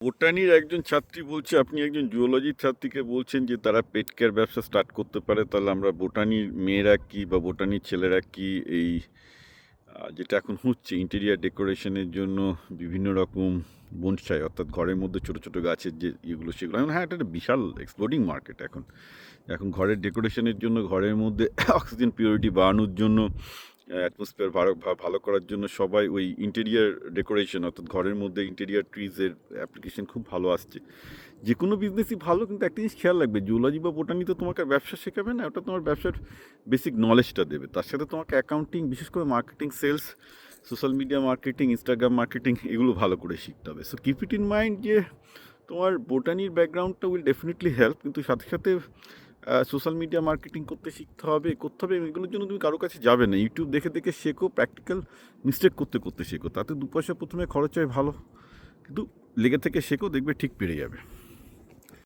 বোটানির একজন ছাত্রী বলছে, আপনি একজন জুওলজির ছাত্রীকে বলছেন যে তারা পেট কেয়ার ব্যবসা স্টার্ট করতে পারে, তাহলে আমরা বোটানির মেয়েরা কি বা বোটানির ছেলেরা কি এই যেটা এখন হচ্ছে ইন্টেরিয়ার ডেকোরেশনের জন্য বিভিন্ন রকম বনসাই, অর্থাৎ ঘরের মধ্যে ছোট ছোট গাছের যে ইয়েগুলো, সেগুলো এখন, হ্যাঁ, এটা একটা বিশাল এক্সপ্লোডিং মার্কেট এখন। এখন ঘরের ডেকোরেশনের জন্য, ঘরের মধ্যে অক্সিজেন পিউরিটি বাড়ানোর জন্য, অ্যাটমসফিয়ার ভালো করার জন্য সবাই ওই ইন্টেরিয়ার ডেকোরেশন, অর্থাৎ ঘরের মধ্যে ইন্টেরিয়ার ট্রিজের অ্যাপ্লিকেশন খুব ভালো আসছে। যে কোনো বিজনেসই ভালো, কিন্তু একটা জিনিস খেয়াল রাখবে, জুওলজি বা বোটানি তো তোমাকে ব্যবসা শেখাবে না, ওটা তোমার ব্যবসার বেসিক নলেজটা দেবে। তার সাথে তোমাকে অ্যাকাউন্টিং, বিশেষ করে marketing, sales, social media marketing, Instagram marketing, এগুলো ভালো করে শিখতে হবে। So keep it in mind যে তোমার বোটানির ব্যাকগ্রাউন্ডটা উইল ডেফিনেটলি হেল্প, কিন্তু সাথে সাথে সোশ্যাল মিডিয়া মার্কেটিং করতে হবে। এগুলোর জন্য তুমি কারো কাছে যাবে না, ইউটিউব দেখে দেখে শেখো, প্র্যাকটিক্যাল মিস্টেক করতে করতে শেখো, তাতে দু পয়সা প্রথমে খরচ হয় ভালো, কিন্তু লেগে থেকে শেখো, দেখবে ঠিক পেরে যাবে।